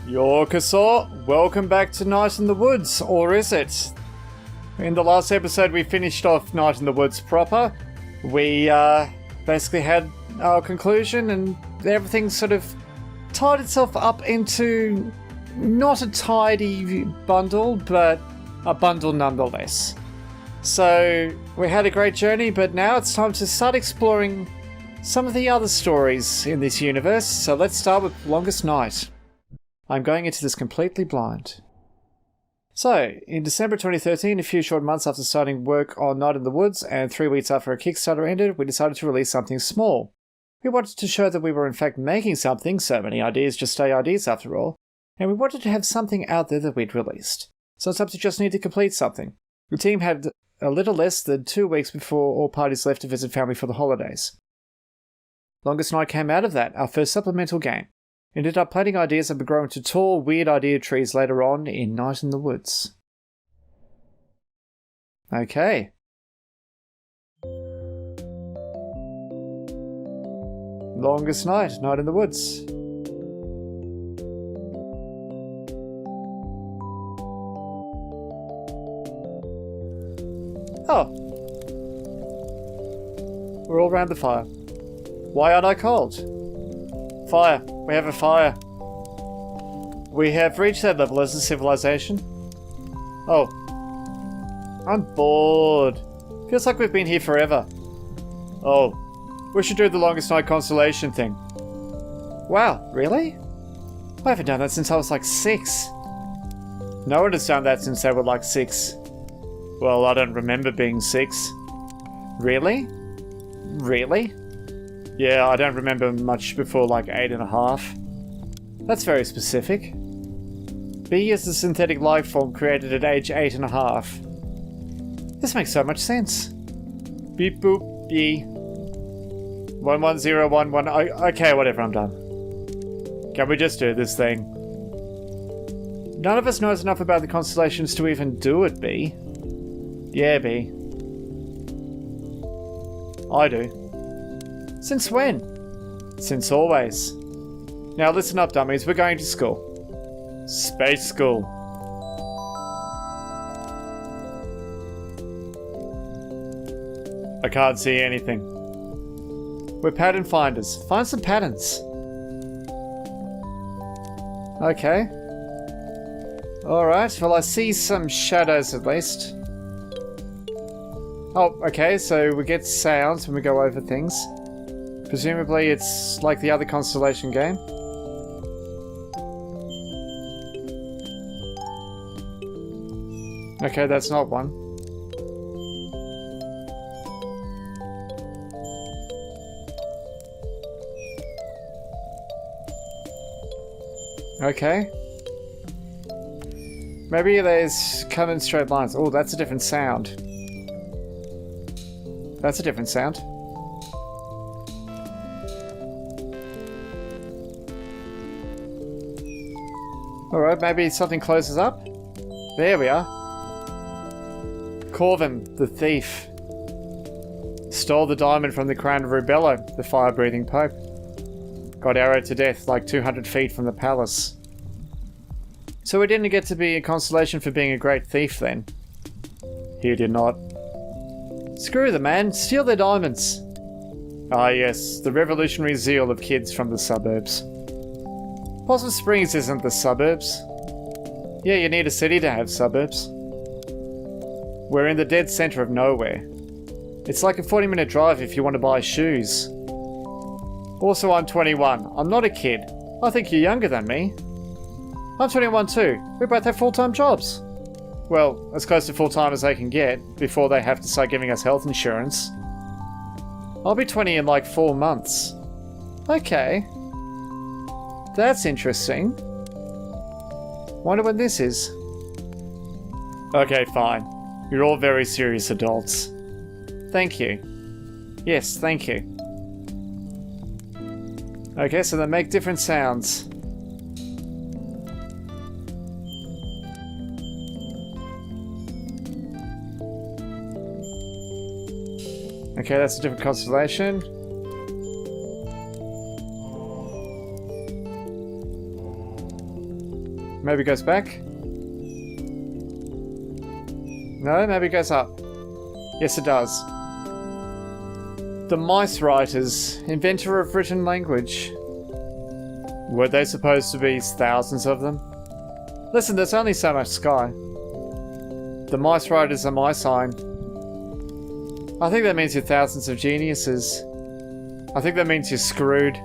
Yorkasaw, welcome back to Night in the Woods, or is it? In the last episode we finished off Night in the Woods proper. We basically had our conclusion and everything sort of tied itself up into not a tidy bundle, but a bundle nonetheless. So we had a great journey, but now it's time to start exploring some of the other stories in this universe, so let's start with Longest Night. I'm going into this completely blind. So, in December 2013, a few short months after starting work on Night in the Woods, and 3 weeks after our Kickstarter ended, we decided to release something small. We wanted to show that we were in fact making something, so many ideas just stay ideas after all, and we wanted to have something out there that we'd released. Sometimes you just need to complete something. The team had a little less than 2 weeks before all parties left to visit family for the holidays. Longest Night came out of that, our first supplemental game. Ended up planting ideas that would grow into tall, weird idea trees later on in Night in the Woods. Okay. Longest Night, Night in the Woods. Oh. We're all around the fire. Why aren't I cold? Fire. We have a fire. We have reached that level as a civilization. Oh. I'm bored. Feels like we've been here forever. Oh. We should do the Longest Night constellation thing. Wow, really? I haven't done that since I was like 6. No one has done that since they were like 6. Well, I don't remember being 6. Really? Really? Yeah, I don't remember much before like 8.5. That's very specific. B is the synthetic life form created at age 8.5. This makes so much sense. Beep boop B. 11011. Okay, whatever, I'm done. Can we just do this thing? None of us knows enough about the constellations to even do it, B. Yeah, B. I do. Since when? Since always. Now listen up, dummies, we're going to school. Space school. I can't see anything. We're pattern finders. Find some patterns. Okay. Alright, well I see some shadows at least. Oh, okay, so we get sounds when we go over things. Presumably it's like the other constellation game. Okay, that's not one. Okay. Maybe there's come in straight lines. Oh, that's a different sound. That's a different sound. Alright, maybe something closes up? There we are. Corvin, the thief. Stole the diamond from the crown of Rubello, the fire-breathing pope. Got arrowed to death like 200 feet from the palace. So we didn't get to be a consolation for being a great thief then. He did not. Screw the man, steal their diamonds. Ah yes, the revolutionary zeal of kids from the suburbs. Possum Springs isn't the suburbs. Yeah, you need a city to have suburbs. We're in the dead center of nowhere. It's like a 40-minute drive if you want to buy shoes. Also, I'm 21. I'm not a kid. I think you're younger than me. I'm 21 too. We both have full-time jobs. Well, as close to full-time as they can get, before they have to start giving us health insurance. I'll be 20 in like 4 months. Okay. That's interesting. Wonder when this is. Okay, fine. You're all very serious adults. Thank you. Yes, thank you. Okay, so they make different sounds. Okay, that's a different constellation. Maybe it goes back? No, maybe it goes up. Yes, it does. The mice writers, inventor of written language. Were they supposed to be thousands of them? Listen, there's only so much sky. The mice writers are my sign. I think that means you're thousands of geniuses. I think that means you're screwed.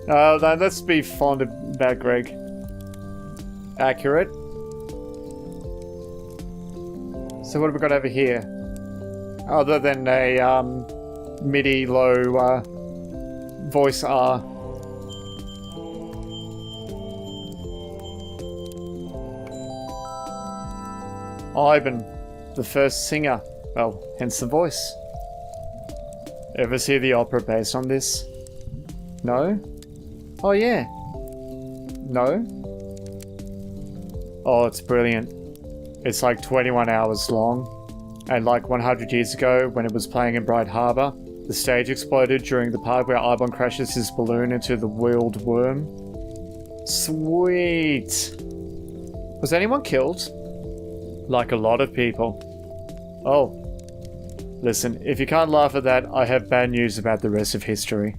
No, let's be fond about Greg. Accurate. So what have we got over here? Other than a MIDI low voice R. Ivan, the first singer. Well, hence the voice. Ever see the opera based on this? No? Oh yeah. No? Oh, it's brilliant. It's like 21 hours long. And like 100 years ago, when it was playing in Bright Harbor, the stage exploded during the part where Ivan crashes his balloon into the wheeled worm. Sweet! Was anyone killed? Like a lot of people. Oh. Listen, if you can't laugh at that, I have bad news about the rest of history.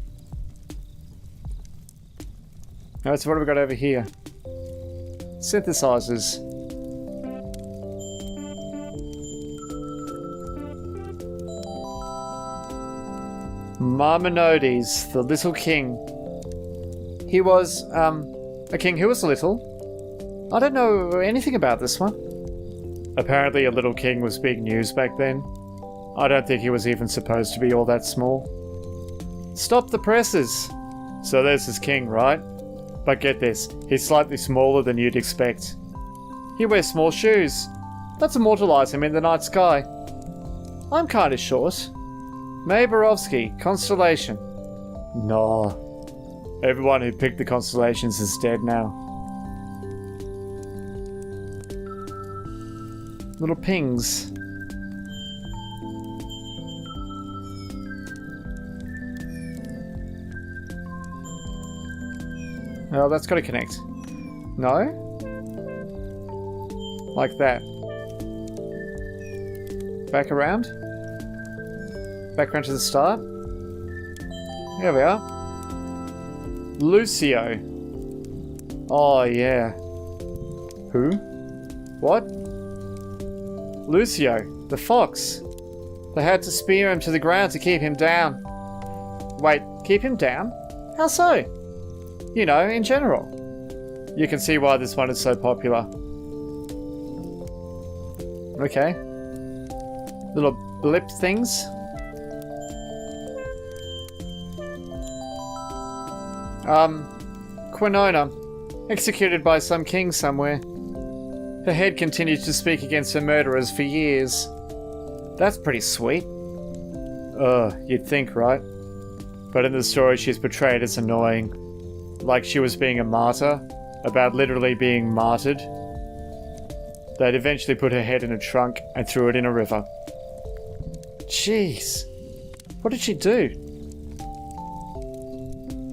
Alright, so what have we got over here? Synthesizers. Marmonodes, the little king. He was, a king who was little. I don't know anything about this one. Apparently a little king was big news back then. I don't think he was even supposed to be all that small. Stop the presses! So there's his king, right? But get this, he's slightly smaller than you'd expect. He wears small shoes. Let's immortalize him in the night sky. I'm kinda short. May Borowski, Constellation. No. Everyone who picked the constellations is dead now. Little pings. Oh, that's got to connect. No? Like that. Back around. Back around to the start. Here we are. Lucio. Oh, yeah. Who? What? Lucio, the fox. They had to spear him to the ground to keep him down. Wait, keep him down? How so? You know, in general. You can see why this one is so popular. Okay. Little blip things. Quinona. Executed by some king somewhere. Her head continued to speak against her murderers for years. That's pretty sweet. You'd think, right? But in the story she's portrayed as annoying. Like she was being a martyr, about literally being martyred. They'd eventually put her head in a trunk and threw it in a river. Jeez. What did she do?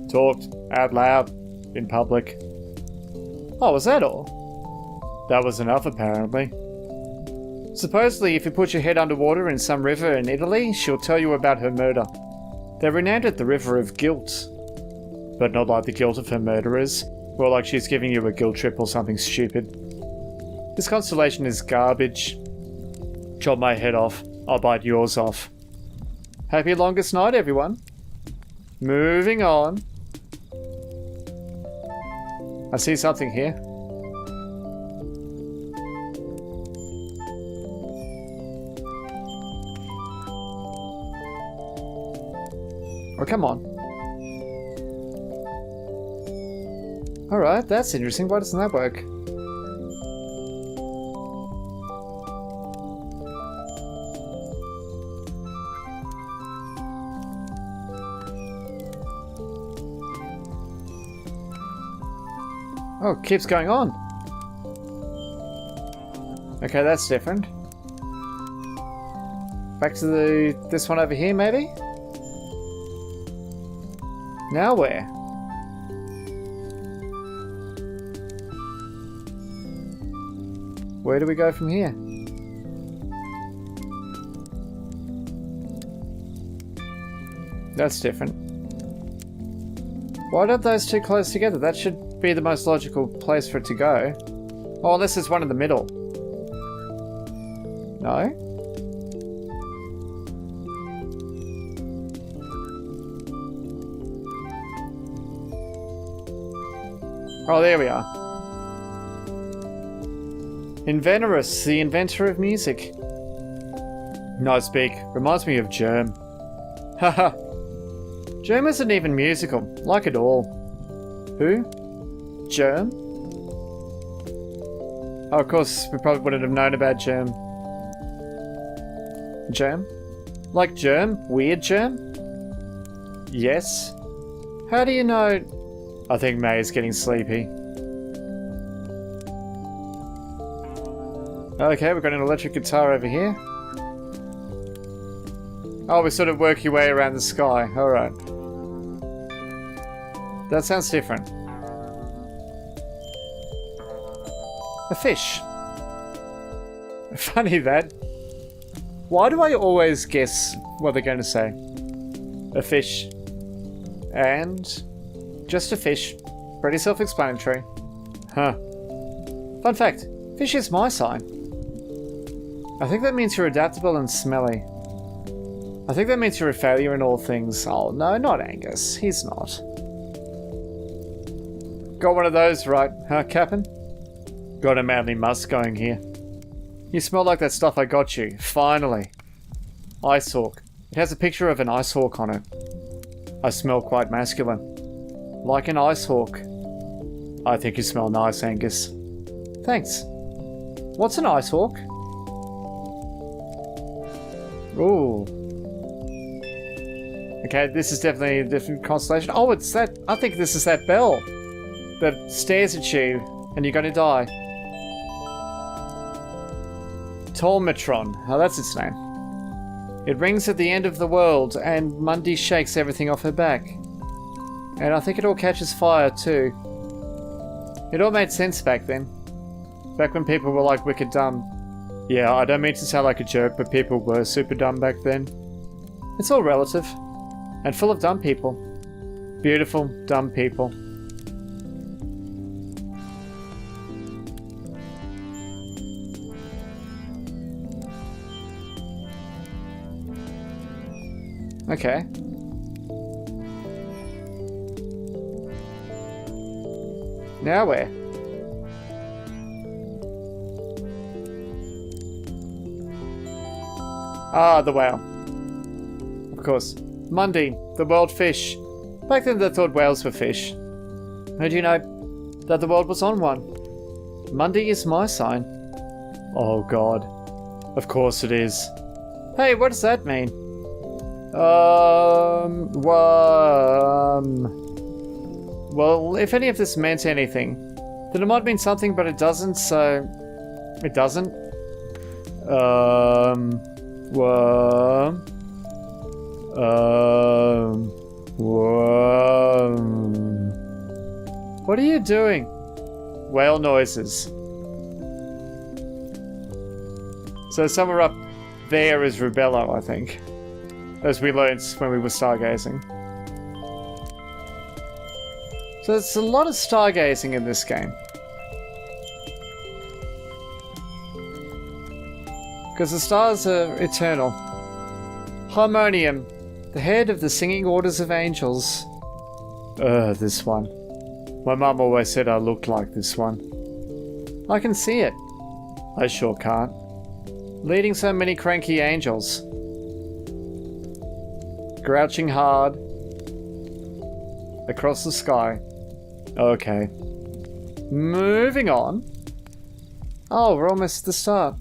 Talked out loud in public. Oh, was that all? That was enough, apparently. Supposedly, if you put your head underwater in some river in Italy, she'll tell you about her murder. They renamed it the River of Guilt. But not like the guilt of her murderers, more like she's giving you a guilt trip or something stupid. This constellation is garbage. Chop my head off, I'll bite yours off. Happy longest night, everyone. Moving on. I see something here. Oh, come on. Alright, that's interesting. Why doesn't that work? Oh, it keeps going on. Okay, that's different. Back to this one over here, maybe? Now where? Where do we go from here? That's different. Why aren't those two close together? That should be the most logical place for it to go. Oh, unless there's one in the middle. No? Oh, there we are. Invenerous, the inventor of music. Nice beak. Reminds me of Germ. Haha. Germ isn't even musical. Like it all. Who? Germ? Oh, of course, we probably wouldn't have known about Germ. Germ? Like Germ? Weird Germ? Yes. How do you know? I think May is getting sleepy. Okay, we've got an electric guitar over here. Oh, we sort of work your way around the sky. Alright. That sounds different. A fish. Funny that. Why do I always guess what they're going to say? A fish. And just a fish. Pretty self-explanatory. Huh. Fun fact. Fish is my sign. I think that means you're adaptable and smelly. I think that means you're a failure in all things. Oh, no, not Angus. He's not. Got one of those right, huh, Cap'n? Got a manly musk going here. You smell like that stuff I got you. Finally. Ice Hawk. It has a picture of an ice hawk on it. I smell quite masculine. Like an ice hawk. I think you smell nice, Angus. Thanks. What's an ice hawk? Ooh. Okay, this is definitely a different constellation. Oh, it's that. I think this is that bell that stares at you and you're gonna die. Tolmatron. Oh, that's its name. It rings at the end of the world and Mundy shakes everything off her back. And I think it all catches fire too. It all made sense back then. Back when people were like wicked dumb. Yeah, I don't mean to sound like a jerk, but people were super dumb back then. It's all relative. And full of dumb people. Beautiful, dumb people. Okay. Now where? Ah, the whale. Of course. Mundy, the world fish. Back then they thought whales were fish. How do you know that the world was on one? Mundy is my sign. Oh god. Of course it is. Hey, what does that mean? Well, if any of this meant anything, then it might mean something, but it doesn't, so... It doesn't. What are you doing? Whale noises. So somewhere up there is Rubello, I think. As we learned when we were stargazing. So there's a lot of stargazing in this game. Because the stars are eternal. Harmonium, the head of the singing orders of angels. This one. My mum always said I looked like this one. I can see it. I sure can't. Leading so many cranky angels. Grouching hard. Across the sky. Okay. Moving on. Oh, we're almost at the start.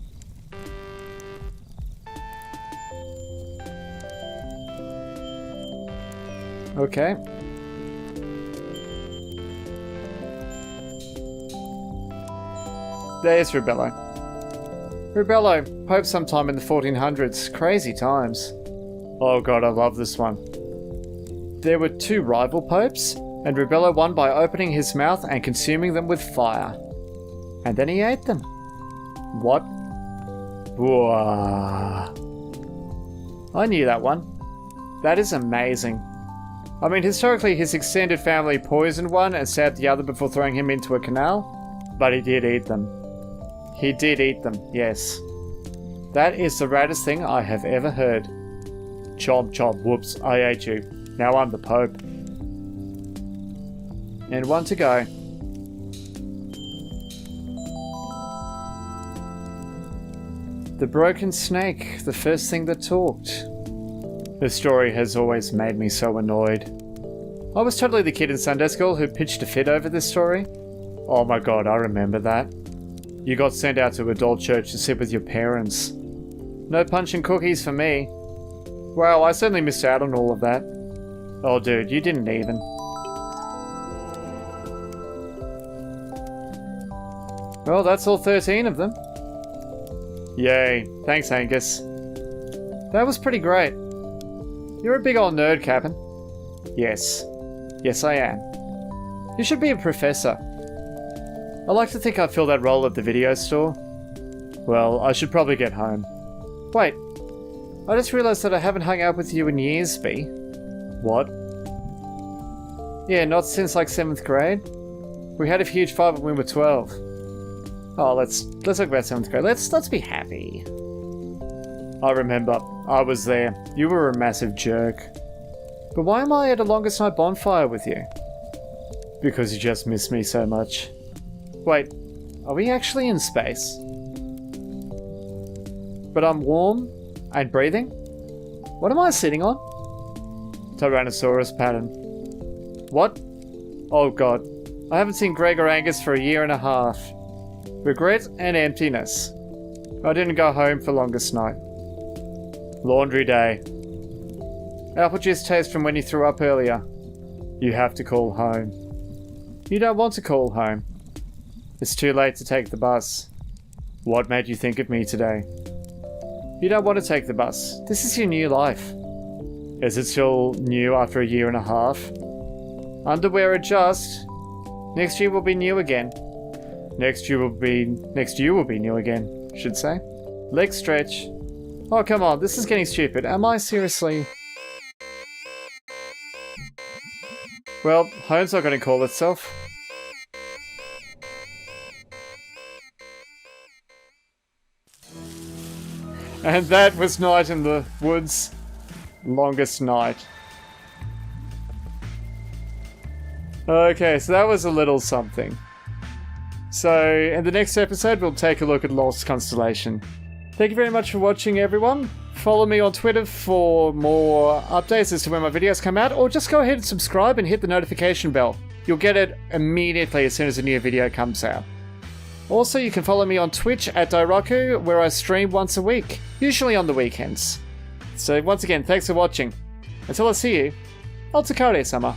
Okay. There's Rubello. Rubello, Pope sometime in the 1400s. Crazy times. Oh god, I love this one. There were two rival popes, and Rubello won by opening his mouth and consuming them with fire. And then he ate them. What? Whoa. I knew that one. That is amazing. I mean, historically, his extended family poisoned one and stabbed the other before throwing him into a canal. But he did eat them. He did eat them, yes. That is the raddest thing I have ever heard. Chomp chomp, whoops, I ate you. Now I'm the Pope. And one to go. The broken snake, the first thing that talked. This story has always made me so annoyed. I was totally the kid in Sunday school who pitched a fit over this story. Oh my god, I remember that. You got sent out to adult church to sit with your parents. No punch and cookies for me. Wow, I certainly missed out on all of that. Oh dude, you didn't even. Well, that's all 13 of them. Yay, thanks Angus. That was pretty great. You're a big old nerd, Captain. Yes. Yes, I am. You should be a professor. I like to think I fill that role at the video store. Well, I should probably get home. Wait. I just realized that I haven't hung out with you in years, B. What? Yeah, not since like 7th grade. We had a huge fight when we were 12. Oh, let's talk about 7th grade. Let's be happy. I remember. I was there. You were a massive jerk. But why am I at a longest night bonfire with you? Because you just miss me so much. Wait, are we actually in space? But I'm warm and breathing? What am I sitting on? Tyrannosaurus pattern. What? Oh god. I haven't seen Greg or Angus for a year and a half. Regret and emptiness. I didn't go home for longest night. Laundry day. Apple juice taste from when you threw up earlier. You have to call home. You don't want to call home. It's too late to take the bus. What made you think of me today? You don't want to take the bus. This is your new life. Is it still new after a year and a half? Underwear adjust. Next year will be new again. Next year will be new again, should say. Leg stretch. Oh, come on, this is getting stupid. Am I seriously? Well, home's not going to call itself. And that was Night in the Woods. Longest night. Okay, so that was a little something. So, in the next episode, we'll take a look at Lost Constellation. Thank you very much for watching, everyone. Follow me on Twitter for more updates as to when my videos come out, or just go ahead and subscribe and hit the notification bell. You'll get it immediately as soon as a new video comes out. Also, you can follow me on Twitch at Dairakku, where I stream once a week, usually on the weekends. So once again, thanks for watching. Until I see you, Otsukare-sama.